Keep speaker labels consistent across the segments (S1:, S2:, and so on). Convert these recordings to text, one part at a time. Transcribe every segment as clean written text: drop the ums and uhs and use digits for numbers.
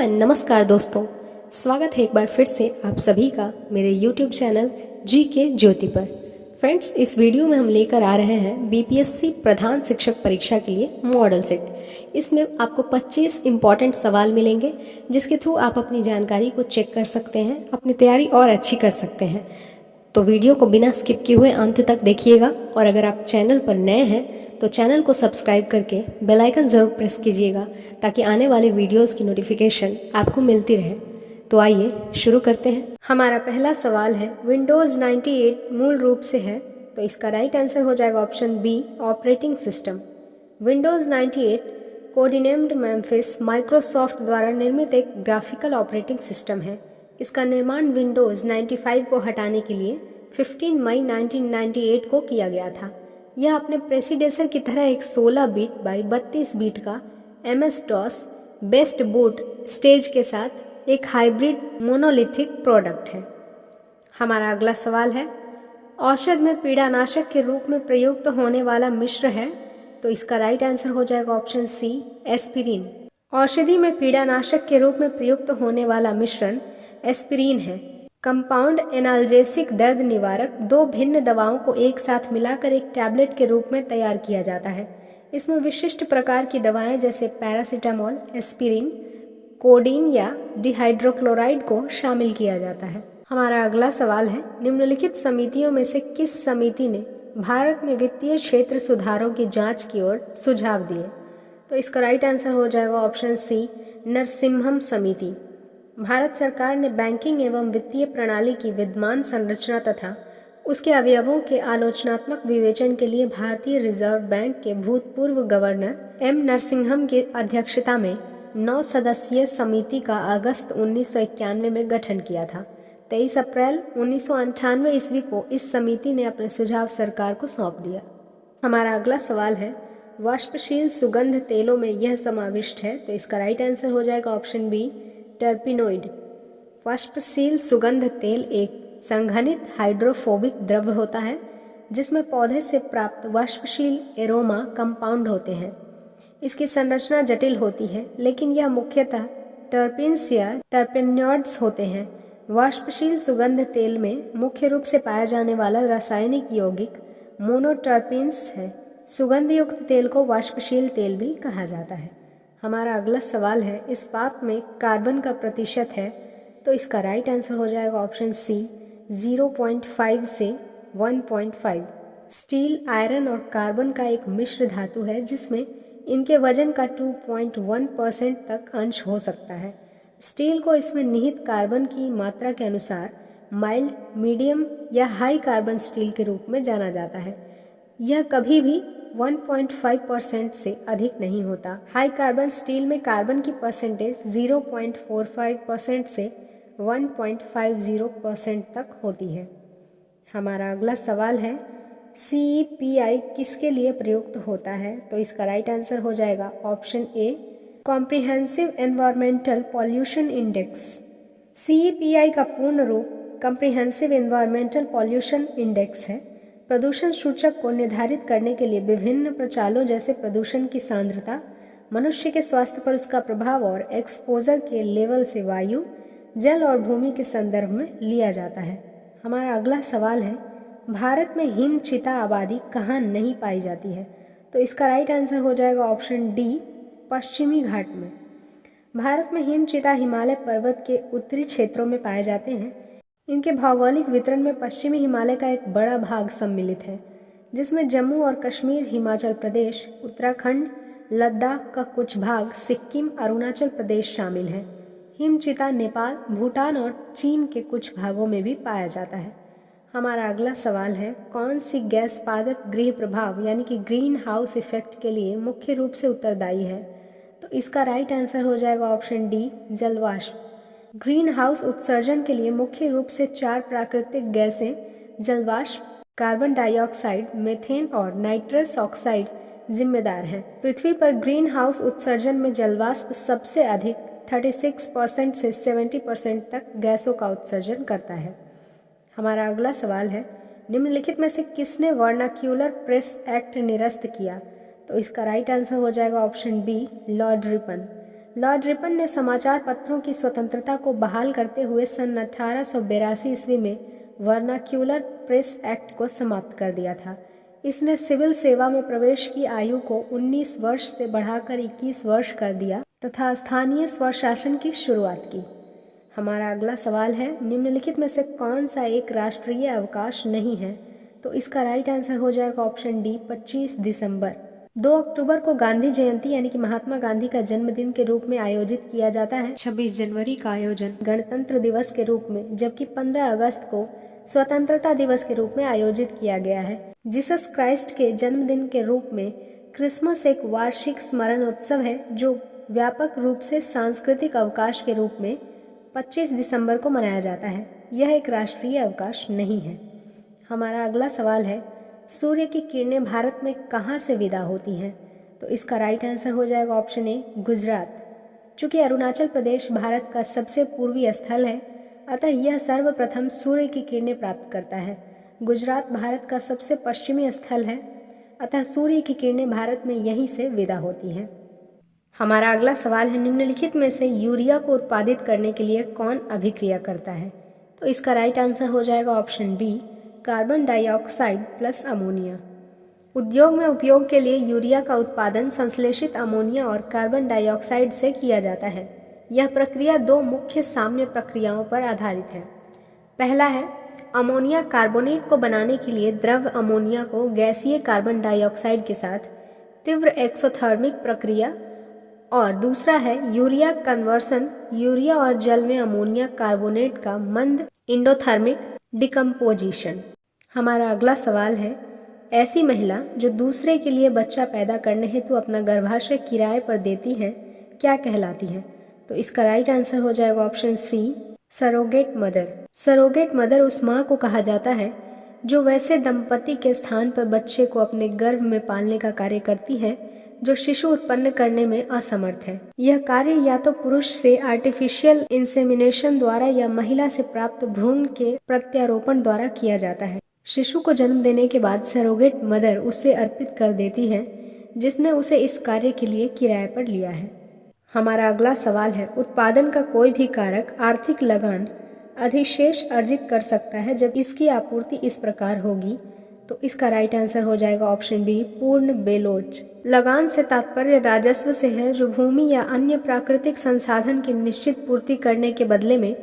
S1: And नमस्कार दोस्तों, स्वागत है एक बार फिर से आप सभी का मेरे YouTube चैनल जी के ज्योति पर। फ्रेंड्स, इस वीडियो में हम लेकर आ रहे हैं बीपीएससी प्रधान शिक्षक परीक्षा के लिए मॉडल सेट। इसमें आपको 25 इंपॉर्टेंट सवाल मिलेंगे जिसके थ्रू आप अपनी जानकारी को चेक कर सकते हैं, अपनी तैयारी और अच्छी कर सकते हैं। तो वीडियो को बिना स्किप किए हुए अंत तक देखिएगा और अगर आप चैनल पर नए हैं तो चैनल को सब्सक्राइब करके बेल आइकन ज़रूर प्रेस कीजिएगा ताकि आने वाले वीडियोस की नोटिफिकेशन आपको मिलती रहे। तो आइए शुरू करते हैं। हमारा पहला सवाल है, विंडोज़ 98 मूल रूप से है, तो इसका राइट आंसर हो जाएगा option B, operating system. Windows 98 codenamed Memphis Microsoft द्वारा निर्मित एक ग्राफिकल ऑपरेटिंग सिस्टम है। इसका निर्माण विंडोज़ 95 को हटाने के लिए 15 मई 1998 को किया गया था। यह अपने प्रेसिडेसर की तरह एक 16 बिट बाई 32 बिट का MS-DOS बेस्ड बूट स्टेज के साथ एक हाइब्रिड मोनोलिथिक प्रोडक्ट है। हमारा अगला सवाल है, औषध में पीड़ानाशक के रूप में प्रयुक्त होने वाला मिश्र है, तो इसका राइट आंसर हो जाएगा ऑप्शन सी, एस्पिरिन। औषधि में पीड़ानाशक के रूप में प्रयुक्त होने वाला मिश्रण एस्पिरिन है। कंपाउंड एनाल्जेसिक दर्द निवारक दो भिन्न दवाओं को एक साथ मिलाकर एक टैबलेट के रूप में तैयार किया जाता है। इसमें विशिष्ट प्रकार की दवाएं जैसे पैरासीटामोल, एस्पिरिन, कोडीन या डिहाइड्रोक्लोराइड को शामिल किया जाता है। हमारा अगला सवाल है, निम्नलिखित समितियों में से किस समिति ने भारत में वित्तीय क्षेत्र सुधारों की जांच की ओर सुझाव दिए? तो इसका राइट आंसर हो जाएगा ऑप्शन सी, नरसिम्हम समिति। भारत सरकार ने बैंकिंग एवं वित्तीय प्रणाली की विद्यमान संरचना तथा उसके अवयवों के आलोचनात्मक विवेचन के लिए भारतीय रिजर्व बैंक के भूतपूर्व गवर्नर एम नरसिम्हम की अध्यक्षता में 9 सदस्यीय समिति का अगस्त 1991 में गठन किया था। 23 अप्रैल 1998 ईस्वी को इस समिति ने अपने सुझाव सरकार को सौंप दिया। हमारा अगला सवाल है, वाष्पशील सुगंध तेलों में यह समाविष्ट है, तो इसका राइट आंसर हो जाएगा ऑप्शन बी, टर्पिनोइड। वाष्पशील सुगंध तेल एक संघनित हाइड्रोफोबिक द्रव्य होता है जिसमें पौधे से प्राप्त वाष्पशील एरोमा कंपाउंड होते हैं। इसकी संरचना जटिल होती है लेकिन यह मुख्यतः टर्पिन्स या टर्पेनॉइड्स होते हैं। वाष्पशील सुगंध तेल में मुख्य रूप से पाया जाने वाला रासायनिक यौगिक मोनोटर्पिन्स है। सुगंध युक्त तेल को वाष्पशील तेल भी कहा जाता है। हमारा अगला सवाल है, इस्पात में कार्बन का प्रतिशत है, तो इसका राइट आंसर हो जाएगा ऑप्शन सी, 0.5 से 1.5। स्टील आयरन और कार्बन का एक मिश्र धातु है जिसमें इनके वजन का 2.1% तक अंश हो सकता है। स्टील को इसमें निहित कार्बन की मात्रा के अनुसार माइल्ड, मीडियम या हाई कार्बन स्टील के रूप में जाना जाता है। यह कभी भी 1.5% से अधिक नहीं होता। हाई कार्बन स्टील में कार्बन की परसेंटेज 0.45% से 1.50% तक होती है। हमारा अगला सवाल है, CEPI किसके लिए प्रयुक्त होता है? तो इसका राइट आंसर हो जाएगा option A, comprehensive environmental pollution index. CEPI का पूर्ण रूप कॉम्प्रिहेंसिव एनवायरमेंटल पॉल्यूशन इंडेक्स है। प्रदूषण सूचक को निर्धारित करने के लिए विभिन्न प्रचालों जैसे प्रदूषण की सांद्रता, मनुष्य के स्वास्थ्य पर उसका प्रभाव और एक्सपोजर के लेवल से वायु, जल और भूमि के संदर्भ में लिया जाता है। हमारा अगला सवाल है, भारत में हिमचीता आबादी कहाँ नहीं पाई जाती है? तो इसका राइट आंसर हो जाएगा ऑप्शन डी, पश्चिमी घाट में। भारत में हिमचीता हिमालय पर्वत के उत्तरी क्षेत्रों में पाए जाते हैं। इनके भौगोलिक वितरण में पश्चिमी हिमालय का एक बड़ा भाग सम्मिलित है जिसमें जम्मू और कश्मीर, हिमाचल प्रदेश, उत्तराखंड, लद्दाख का कुछ भाग, सिक्किम, अरुणाचल प्रदेश शामिल है। हिमचीता नेपाल, भूटान और चीन के कुछ भागों में भी पाया जाता है। हमारा अगला सवाल है, कौन सी गैस पादप गृह प्रभाव यानी कि ग्रीन हाउस इफेक्ट के लिए मुख्य रूप से उत्तरदायी है? तो इसका राइट आंसर हो जाएगा ऑप्शन डी, जलवाष्प। ग्रीन हाउस उत्सर्जन के लिए मुख्य रूप से 4 प्राकृतिक गैसें जलवाष्प, कार्बन डाइऑक्साइड, मीथेन और नाइट्रस ऑक्साइड जिम्मेदार हैं। पृथ्वी पर ग्रीन हाउस उत्सर्जन में जलवाष्प सबसे अधिक 36% से 70% तक गैसों का उत्सर्जन करता है। हमारा अगला सवाल है, निम्नलिखित में से किसने वर्नाक्यूलर प्रेस एक्ट निरस्त किया? तो इसका राइट आंसर हो जाएगा option B, Lord Ripon. Lord Ripon ने समाचार पत्रों की स्वतंत्रता को बहाल करते हुए सन 1882 ईस्वी में वर्नाक्यूलर प्रेस एक्ट को समाप्त कर दिया था। इसने सिविल सेवा में प्रवेश की आयु को 19 वर्ष से बढ़ाकर 21 वर्ष कर दिया तथा स्थानीय स्वशासन की शुरुआत की। हमारा अगला सवाल है, निम्नलिखित में से कौन सा एक राष्ट्रीय अवकाश नहीं है? तो इसका राइट आंसर हो जाएगा ऑप्शन डी 25 दिसंबर। 2 अक्टूबर को गांधी जयंती यानी कि महात्मा गांधी का जन्मदिन के रूप में आयोजित किया जाता है। 26 जनवरी का आयोजन गणतंत्र दिवस के रूप में, जबकि 15 अगस्त को स्वतंत्रता दिवस के रूप में आयोजित किया गया है। जीसस क्राइस्ट के जन्मदिन के रूप में क्रिसमस एक वार्षिक स्मरण उत्सव है जो व्यापक रूप से सांस्कृतिक अवकाश के रूप में 25 दिसंबर को मनाया जाता है। यह एक राष्ट्रीय अवकाश नहीं है। हमारा अगला सवाल है, सूर्य की किरणें भारत में कहाँ से विदा होती हैं? तो इसका राइट आंसर हो जाएगा ऑप्शन ए गुजरात। चूँकि अरुणाचल प्रदेश भारत का सबसे पूर्वी स्थल है, अतः यह सर्वप्रथम सूर्य की किरणें प्राप्त करता है। गुजरात भारत का सबसे पश्चिमी स्थल है, अतः सूर्य की किरणें भारत में यहीं से विदा होती हैं। हमारा अगला सवाल है, निम्नलिखित में से यूरिया को उत्पादित करने के लिए कौन अभिक्रिया करता है? तो इसका राइट आंसर हो जाएगा option B carbon dioxide plus ammonia. उद्योग में उपयोग के लिए यूरिया का उत्पादन संश्लेषित अमोनिया और कार्बन डाइऑक्साइड से किया जाता है। यह प्रक्रिया 2 मुख्य साम्य प्रक्रियाओं पर आधारित है। पहला है अमोनिया कार्बोनेट को बनाने के लिए द्रव अमोनिया को गैसीय कार्बन डाइऑक्साइड के साथ तीव्र एक्सोथर्मिक प्रक्रिया, और दूसरा है यूरिया कन्वर्सन, यूरिया और जल में अमोनिया कार्बोनेट का मंद इंडोथर्मिक डिकम्पोजिशन। हमारा अगला सवाल है, ऐसी महिला जो दूसरे के लिए बच्चा पैदा करने हेतु अपना गर्भाशय किराए पर देती है क्या कहलाती है? तो इसका राइट आंसर हो जाएगा option C surrogate mother. Surrogate mother उस माँ को कहा जाता है जो वैसे दंपति के स्थान पर बच्चे को अपने गर्भ में पालने का कार्य करती है जो शिशु उत्पन्न करने में असमर्थ है। यह कार्य या तो पुरुष से आर्टिफिशियल इंसेमिनेशन द्वारा या महिला से प्राप्त भ्रूण के प्रत्यारोपण द्वारा किया जाता है। शिशु को जन्म देने के बाद सरोगेट मदर उसे अर्पित कर देती है जिसने उसे इस कार्य के लिए किराए पर लिया है। हमारा अगला सवाल है, उत्पादन का कोई भी कारक आर्थिक लगान अधिशेष अर्जित कर सकता है जब इसकी आपूर्ति इस प्रकार होगी। तो इसका राइट आंसर हो जाएगा ऑप्शन बी पूर्ण बेलोच। लगान से तात्पर्य राजस्व से है जो भूमि या अन्य प्राकृतिक संसाधन की निश्चित पूर्ति करने के बदले में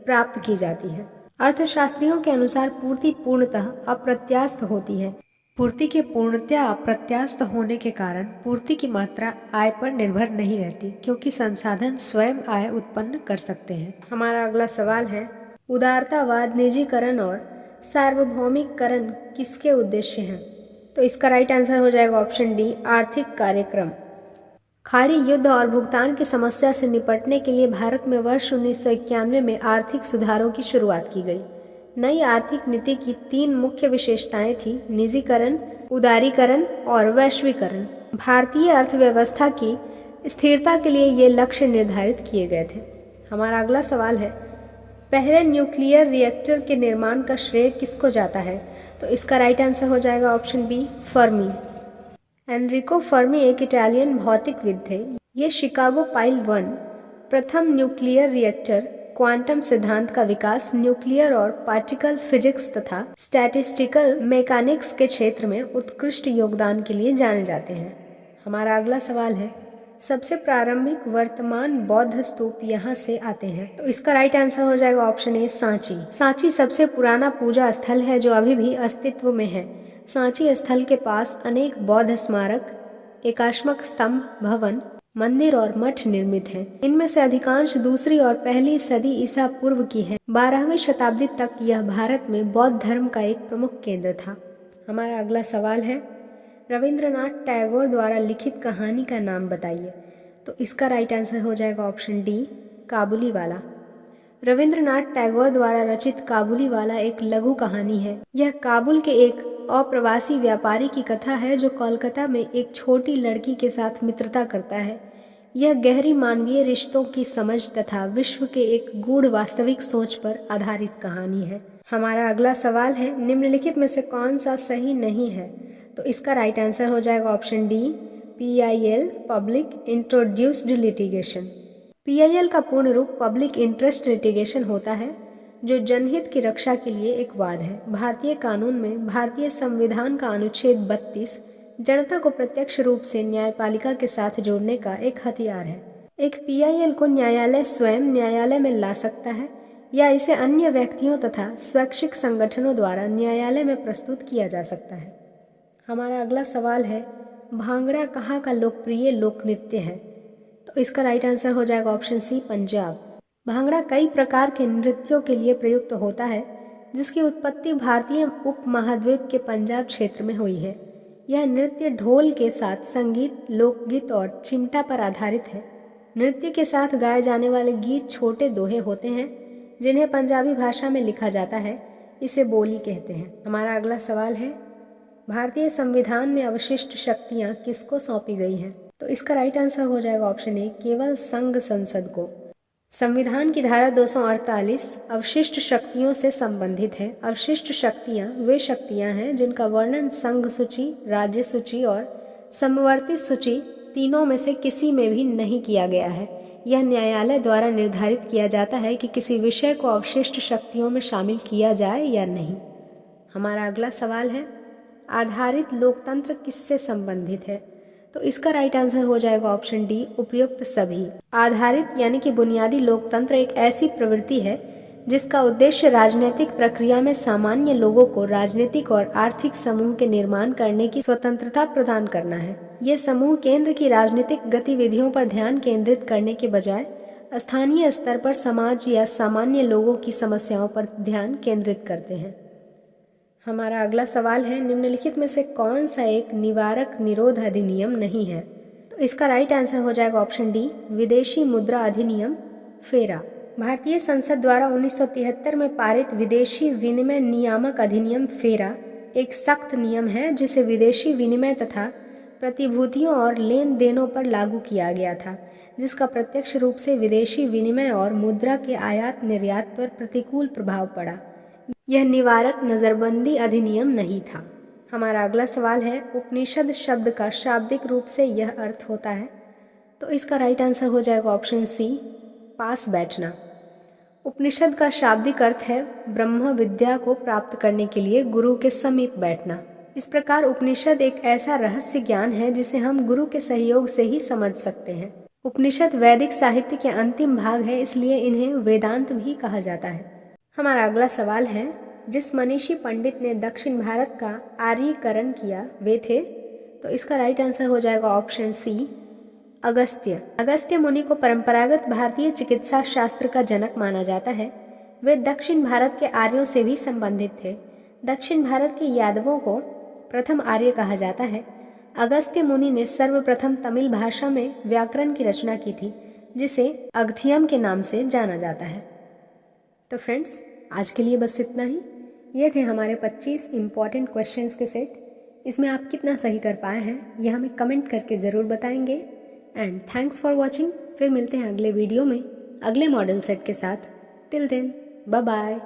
S1: प्राप्त की जाती है। अर्थशास्त्रियों के अनुसार पूर्ति पूर्णतः अप्रत्यास्थ होती है। पूर्ति के पूर्णतया अप्रत्यास्थ होने के कारण पूर्ति की मात्रा आय पर निर्भर नहीं रहती, क्योंकि संसाधन स्वयं आय उत्पन्न कर सकते हैं। हमारा अगला सवाल है, उदारतावाद, निजीकरण और सार्वभौमिकरण किसके उद्देश्य हैं? तो इसका राइट आंसर हो जाएगा ऑप्शन डी आर्थिक कार्यक्रम। खाड़ी युद्ध और भुगतान की समस्या से निपटने के लिए भारत में वर्ष 1991 में आर्थिक सुधारों की शुरुआत की गई। नई आर्थिक नीति की 3 मुख्य विशेषताएं थी, निजीकरण, उदारीकरण और वैश्वीकरण। भारतीय अर्थव्यवस्था की स्थिरता के लिए ये लक्ष्य निर्धारित किए गए थे। हमारा अगला सवाल है, पहले न्यूक्लियर रिएक्टर के निर्माण का श्रेय किसको जाता है? तो इसका राइट आंसर हो जाएगा option B Fermi. Enrico Fermi एक इटालियन भौतिकविद थे। ये शिकागो पाइल 1 प्रथम न्यूक्लियर रिएक्टर, क्वांटम सिद्धांत का विकास, न्यूक्लियर और पार्टिकल फिजिक्स तथा स्टैटिस्टिकल मैकेनिक्स के क्षेत्र में उत्कृष्ट योगदान के लिए जाने जाते हैं। हमारा अगला सवाल है, सबसे प्रारंभिक वर्तमान बौद्ध स्तूप यहाँ से आते हैं। तो इसका राइट आंसर हो जाएगा ऑप्शन ए सांची। सांची सबसे पुराना पूजा स्थल है जो अभी भी अस्तित्व में है। सांची स्थल के पास अनेक बौद्ध स्मारक, एकाश्मक स्तंभ, भवन, मंदिर और मठ निर्मित हैं। इनमें से अधिकांश दूसरी और पहली सदी ईसा पूर्व की है। 12वीं शताब्दी तक यह भारत में बौद्ध धर्म का एक प्रमुख केंद्र था। हमारा अगला सवाल है, रविंद्रनाथ टैगोर द्वारा लिखित कहानी का नाम बताइए। तो इसका राइट आंसर हो जाएगा ऑप्शन डी काबुलीवाला। रविंद्रनाथ टैगोर द्वारा रचित काबुलीवाला एक लघु कहानी है। यह काबुल के एक अप्रवासी व्यापारी की कथा है जो कोलकाता में एक छोटी लड़की के साथ मित्रता करता है। यह गहरी मानवीय रिश्तों की समझ तथा विश्व के एक गूढ़ वास्तविक सोच पर आधारित कहानी है। हमारा अगला सवाल है, निम्नलिखित में से कौन सा सही नहीं है? तो इसका राइट आंसर हो जाएगा option D PIL public introduced litigation. PIL का पूर्ण रूप पब्लिक इंटरेस्ट लिटिगेशन होता है, जो जनहित की रक्षा के लिए एक वाद है। भारतीय कानून में भारतीय संविधान का अनुच्छेद 32 जनता को प्रत्यक्ष रूप से न्यायपालिका के साथ जोड़ने का एक हथियार है। एक PIL को न्यायालय स्वयं न्यायालय में ला सकता है या इसे अन्य व्यक्तियों तथा स्वैच्छिक संगठनों द्वारा न्यायालय में प्रस्तुत किया जा सकता है। हमारा अगला सवाल है, भांगड़ा कहाँ का लोकप्रिय लोक नृत्य है? तो इसका राइट आंसर हो जाएगा ऑप्शन सी, पंजाब। भांगड़ा कई प्रकार के नृत्यों के लिए प्रयुक्त होता है, जिसकी उत्पत्ति भारतीय उपमहाद्वीप के पंजाब क्षेत्र में हुई है। यह नृत्य ढोल के साथ संगीत, लोकगीत और चिमटा पर आधारित है। नृत्य के साथ गाए जाने वाले गीत छोटे दोहे होते हैं, जिन्हें पंजाबी भाषा में लिखा जाता है। इसे बोली कहते हैं। हमारा अगला सवाल है, भारतीय संविधान में अवशिष्ट शक्तियाँ किसको सौंपी गई हैं? तो इसका राइट आंसर हो जाएगा ऑप्शन ए, केवल संघ संसद को। संविधान की धारा 248 अवशिष्ट शक्तियों से संबंधित है। अवशिष्ट शक्तियाँ वे शक्तियाँ हैं जिनका वर्णन संघ सूची, राज्य सूची और समवर्ती सूची तीनों में से किसी में भी नहीं किया गया है। यह न्यायालय द्वारा निर्धारित किया जाता है कि किसी विषय को अवशिष्ट शक्तियों में शामिल किया जाए या नहीं। हमारा अगला सवाल है, आधारित लोकतंत्र किससे संबंधित है? तो इसका राइट आंसर हो जाएगा ऑप्शन डी, उपयुक्त सभी। आधारित यानी कि बुनियादी लोकतंत्र एक ऐसी प्रवृत्ति है जिसका उद्देश्य राजनीतिक प्रक्रिया में सामान्य लोगों को राजनीतिक और आर्थिक समूह के निर्माण करने की स्वतंत्रता प्रदान करना है। ये समूह केंद्र की राजनीतिक गतिविधियों पर ध्यान केंद्रित करने के बजाय स्थानीय स्तर पर समाज या सामान्य लोगों की समस्याओं पर ध्यान केंद्रित करते हैं। हमारा अगला सवाल है, निम्नलिखित में से कौन सा एक निवारक निरोध अधिनियम नहीं है? तो इसका राइट आंसर हो जाएगा ऑप्शन डी, विदेशी मुद्रा अधिनियम फेरा। भारतीय संसद द्वारा 1973 में पारित विदेशी विनिमय नियामक अधिनियम फेरा एक सख्त नियम है जिसे विदेशी विनिमय तथा प्रतिभूतियों और लेन देनों पर लागू किया गया था, जिसका प्रत्यक्ष रूप से विदेशी विनिमय और मुद्रा के आयात निर्यात पर प्रतिकूल प्रभाव पड़ा। यह निवारक नज़रबंदी अधिनियम नहीं था। हमारा अगला सवाल है, उपनिषद शब्द का शाब्दिक रूप से यह अर्थ होता है? तो इसका राइट आंसर हो जाएगा ऑप्शन सी, पास बैठना। उपनिषद का शाब्दिक अर्थ है ब्रह्म विद्या को प्राप्त करने के लिए गुरु के समीप बैठना। इस प्रकार उपनिषद एक ऐसा रहस्य ज्ञान है जिसे हम गुरु के सहयोग से ही समझ सकते हैं। उपनिषद वैदिक साहित्य के अंतिम भाग है, इसलिए इन्हें वेदांत भी कहा जाता है। हमारा अगला सवाल है, जिस मनीषी पंडित ने दक्षिण भारत का आर्यीकरण किया वे थे? तो इसका राइट आंसर हो जाएगा ऑप्शन सी, अगस्त्य। अगस्त्य मुनि को परंपरागत भारतीय चिकित्सा शास्त्र का जनक माना जाता है। वे दक्षिण भारत के आर्यों से भी संबंधित थे। दक्षिण भारत के यादवों को प्रथम आर्य कहा जाता है। अगस्त्य मुनि ने सर्वप्रथम तमिल भाषा में व्याकरण की रचना की थी, जिसे अगथियम के नाम से जाना जाता है। तो फ्रेंड्स, आज के लिए बस इतना ही। ये थे हमारे 25 इम्पॉर्टेंट क्वेश्चंस के सेट। इसमें आप कितना सही कर पाए हैं यह हमें कमेंट करके ज़रूर बताएंगे। And thanks for watching. फिर मिलते हैं अगले वीडियो में अगले मॉडल सेट के साथ। Till then, bye bye.